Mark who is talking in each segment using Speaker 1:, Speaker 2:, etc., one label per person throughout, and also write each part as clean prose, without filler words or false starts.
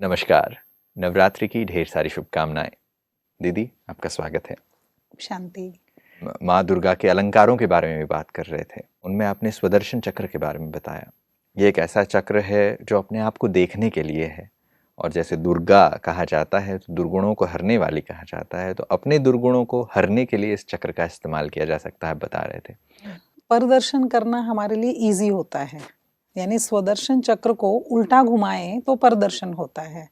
Speaker 1: नमस्कार। नवरात्रि की ढेर सारी शुभकामनाएं। दीदी, आपका स्वागत है।
Speaker 2: शांति।
Speaker 1: माँ दुर्गा के अलंकारों के बारे में भी बात कर रहे थे, उनमें आपने स्वदर्शन चक्र के बारे में बताया। ये एक ऐसा चक्र है जो अपने आप को देखने के लिए है, और जैसे दुर्गा कहा जाता है तो दुर्गुणों को हरने वाली कहा जाता है, तो अपने दुर्गुणों को हरने के लिए इस चक्र का इस्तेमाल किया जा सकता है, बता रहे थे।
Speaker 2: प्रदर्शन करना हमारे लिए इजी होता है, यानी स्वदर्शन चक्र को उल्टा घुमाएं तो प्रदर्शन होता है,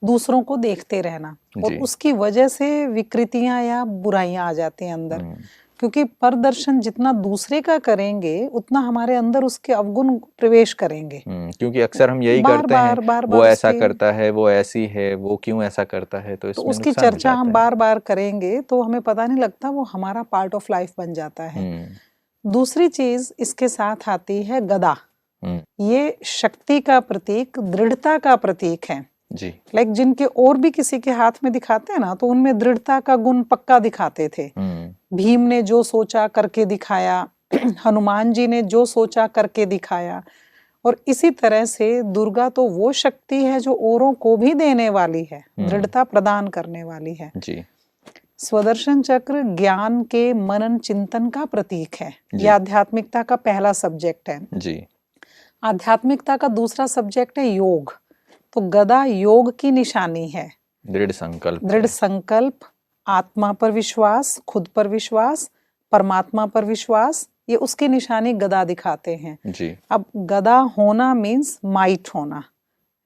Speaker 2: दूसरों को देखते रहना, और उसकी वजह से विकृतियां या बुराइयां आ जाती हैं अंदर। क्योंकि प्रदर्शन जितना दूसरे का करेंगे उतना हमारे अंदर उसके अवगुण प्रवेश करेंगे।
Speaker 1: क्योंकि अक्सर हम यही करते हैं, वो ऐसा करता है, वो ऐसी है, वो क्यों ऐसा करता है, तो इसमें
Speaker 2: उसकी चर्चा हम बार बार करेंगे तो हमें पता नहीं लगता, वो हमारा पार्ट ऑफ लाइफ बन जाता है। दूसरी चीज इसके साथ आती है गदा। ये शक्ति का प्रतीक, दृढ़ता का प्रतीक है
Speaker 1: जी।
Speaker 2: लाइक जिनके और भी किसी के हाथ में दिखाते हैं ना, तो उनमें दृढ़ता का गुण पक्का दिखाते थे। भीम ने जो सोचा करके दिखाया, हनुमान जी ने जो सोचा करके दिखाया। और इसी तरह से दुर्गा तो वो शक्ति है जो औरों को भी देने वाली है, दृढ़ता प्रदान करने वाली है
Speaker 1: जी।
Speaker 2: स्वदर्शन चक्र ज्ञान के मनन चिंतन का प्रतीक है। यह आध्यात्मिकता का पहला सब्जेक्ट है
Speaker 1: जी।
Speaker 2: आध्यात्मिकता का दूसरा सब्जेक्ट है योग। तो गदा योग की निशानी है।
Speaker 1: दृढ़ संकल्प,
Speaker 2: दृढ़ संकल्प, आत्मा पर विश्वास, खुद पर विश्वास, परमात्मा पर विश्वास, ये उसकी निशानी गदा दिखाते हैं
Speaker 1: जी।
Speaker 2: अब गदा होना मीन्स माइट होना।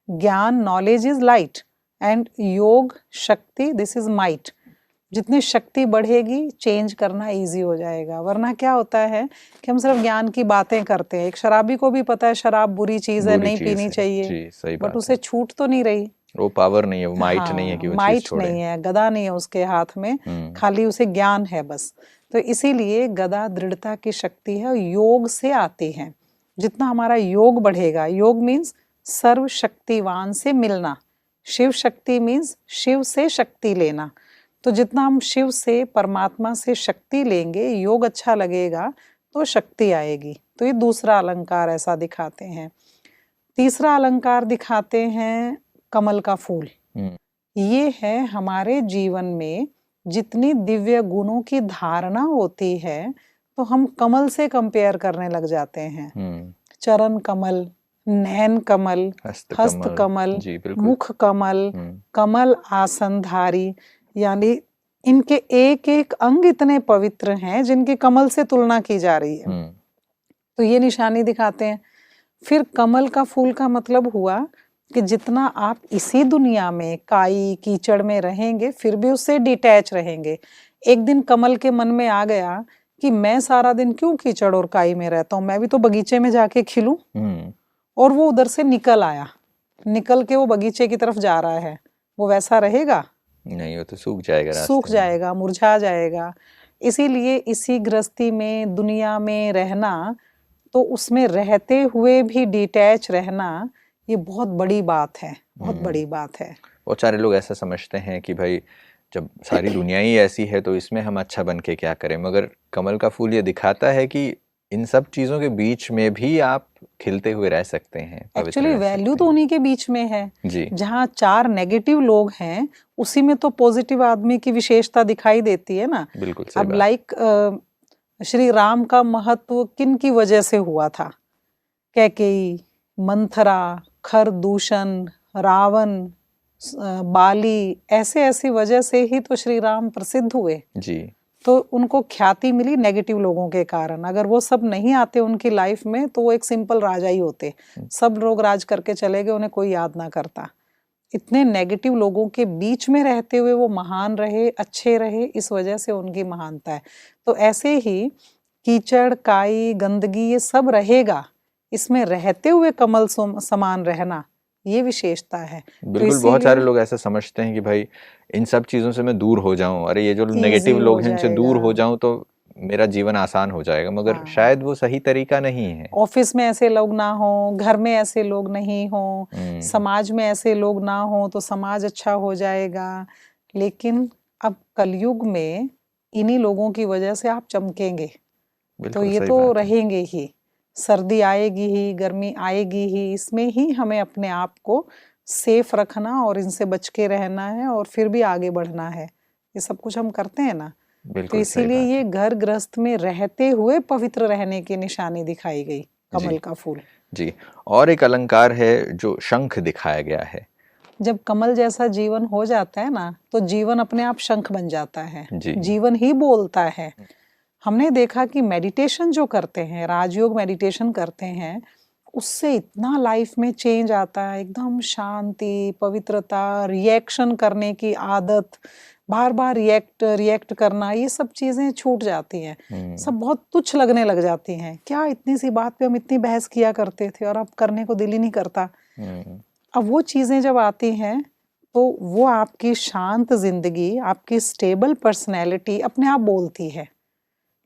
Speaker 2: ज्ञान, नॉलेज इज लाइट, एंड योग शक्ति, दिस इज माइट। जितनी शक्ति बढ़ेगी चेंज करना इजी हो जाएगा। वरना क्या होता है कि हम सिर्फ ज्ञान की बातें करते हैं। एक शराबी को भी पता है शराब बुरी चीज है, नहीं पीनी चाहिए, बट उसे छूट तो नहीं रही।
Speaker 1: वो पावर नहीं है, वो माइट नहीं है कि वो
Speaker 2: माइट
Speaker 1: चीज छोड़े।
Speaker 2: नहीं है, गदा नहीं है उसके हाथ में, खाली उसे ज्ञान है बस। तो इसीलिए गदा दृढ़ता की शक्ति है, योग से आती है। जितना हमारा योग बढ़ेगा, योग मीन्स सर्वशक्तिवान से मिलना, शिव शक्ति मीन्स शिव से शक्ति लेना। तो जितना हम शिव से, परमात्मा से शक्ति लेंगे, योग अच्छा लगेगा तो शक्ति आएगी। तो ये दूसरा अलंकार ऐसा दिखाते हैं। तीसरा अलंकार दिखाते हैं कमल का फूल। ये है हमारे जीवन में जितनी दिव्य गुणों की धारणा होती है तो हम कमल से कंपेयर करने लग जाते हैं। चरण कमल, नैन कमल, हस्त कमल, मुख कमल, कमल आसनधारी, यानी इनके एक एक अंग इतने पवित्र हैं जिनकी कमल से तुलना की जा रही है। तो ये निशानी दिखाते हैं। फिर कमल का फूल का मतलब हुआ कि जितना आप इसी दुनिया में काई कीचड़ में रहेंगे फिर भी उससे डिटैच रहेंगे। एक दिन कमल के मन में आ गया कि मैं सारा दिन क्यों कीचड़ और काई में रहता हूँ, मैं भी तो बगीचे में जाके खिलूं। और वो उधर से निकल आया, निकल के वो बगीचे की तरफ जा रहा है। वो वैसा रहेगा
Speaker 1: नहीं, वो तो सूख जाएगा,
Speaker 2: सूख जाएगा, मुरझा जाएगा। इसीलिए इसी गृहस्थी में, दुनिया में रहना, तो उसमें रहते हुए भी डिटैच रहना, ये बहुत बड़ी बात है, बहुत बड़ी बात है।
Speaker 1: बहुत सारे लोग ऐसा समझते हैं कि भाई जब सारी दुनिया ही ऐसी है तो इसमें हम अच्छा बन के क्या करें, मगर कमल का फूल ये दिखाता है कि इन सब चीजों के बीच में भी आप खिलते हुए रह सकते हैं।
Speaker 2: एक्चुअली वैल्यू तो उन्हीं के बीच में है
Speaker 1: जी।
Speaker 2: जहाँ 4 नेगेटिव लोग हैं उसी में तो पॉजिटिव आदमी की विशेषता दिखाई देती है ना।
Speaker 1: बिल्कुल।
Speaker 2: अब लाइक श्री राम का महत्व किन की वजह से हुआ था? कैकेयी, मंथरा, खरदूषण, रावण, बाली, ऐसी वजह से ही तो श्री राम प्रसिद्ध हुए जी। तो उनको ख्याति मिली नेगेटिव लोगों के कारण। अगर वो सब नहीं आते उनकी लाइफ में तो वो एक सिंपल राजा ही होते। सब लोग राज करके चले गए, उन्हें कोई याद ना करता। इतने नेगेटिव लोगों के बीच में रहते हुए वो महान रहे, अच्छे रहे, इस वजह से उनकी महानता है। तो ऐसे ही कीचड़, काई, गंदगी ये सब रहेगा, इसमें रहते हुए कमल समान रहना ये विशेषता है।
Speaker 1: बिल्कुल। बहुत सारे लोग ऐसा समझते हैं कि भाई इन सब चीजों से मैं दूर हो जाऊं, अरे ये जो नेगेटिव लोग हैं इनसे दूर हो जाऊं तो मेरा जीवन आसान हो जाएगा, मगर शायद वो सही तरीका नहीं है।
Speaker 2: ऑफिस में ऐसे लोग ना हो, घर में ऐसे लोग नहीं हो, समाज में ऐसे लोग ना हो तो समाज अच्छा हो जाएगा। लेकिन अब कलयुग में इन्हीं लोगों की वजह से आप चमकेंगे, तो ये तो रहेंगे ही। सर्दी आएगी ही, गर्मी आएगी ही, इसमें ही हमें अपने आप को सेफ रखना और इनसे बच के रहना है और फिर भी आगे बढ़ना है, ये सब कुछ हम करते हैं ना। तो
Speaker 1: बिल्कुल सही
Speaker 2: इसीलिए
Speaker 1: बात
Speaker 2: ये
Speaker 1: है।
Speaker 2: घर गृहस्थ में रहते हुए पवित्र रहने की निशानी दिखाई गई, कमल
Speaker 1: जी
Speaker 2: का फूल।
Speaker 1: जी। और एक अलंकार है जो शंख दिखाया गया है।
Speaker 2: जब कमल जैसा जीवन हो जाता है ना, तो जीवन अपने आप शंख बन जाता है,
Speaker 1: जी
Speaker 2: जीवन ही बोलता है। हमने देखा कि मेडिटेशन जो करते हैं, राजयोग मेडिटेशन करते हैं, उससे इतना लाइफ में चेंज आता है, एकदम शांति, पवित्रता, रिएक्शन करने की आदत, बार बार रिएक्ट करना, ये सब चीजें छूट जाती हैं। सब बहुत तुच्छ लगने लग जाती हैं। क्या इतनी सी बात पे हम इतनी बहस किया करते थे और अब करने को दिल ही नहीं करता। अब वो चीजें जब आती हैं तो वो आपकी शांत जिंदगी, आपकी स्टेबल पर्सनैलिटी अपने आप बोलती है।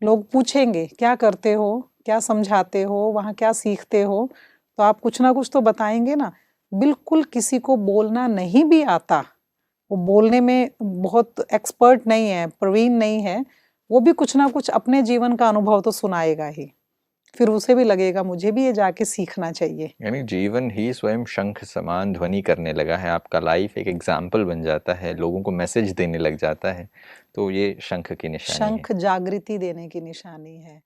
Speaker 2: लोग पूछेंगे क्या करते हो, क्या समझाते हो, वहाँ क्या सीखते हो, तो आप कुछ ना कुछ तो बताएंगे ना। बिल्कुल किसी को बोलना नहीं भी आता, वो बोलने में बहुत एक्सपर्ट नहीं है, प्रवीण नहीं है, वो भी कुछ ना कुछ अपने जीवन का अनुभव तो सुनाएगा ही। फिर उसे भी लगेगा मुझे भी ये जाके सीखना चाहिए।
Speaker 1: यानी जीवन ही स्वयं शंख समान ध्वनि करने लगा है। आपका लाइफ एक एग्जाम्पल बन जाता है, लोगों को मैसेज देने लग जाता है। तो ये शंख की निशानी है।
Speaker 2: शंख जागृति देने की निशानी है।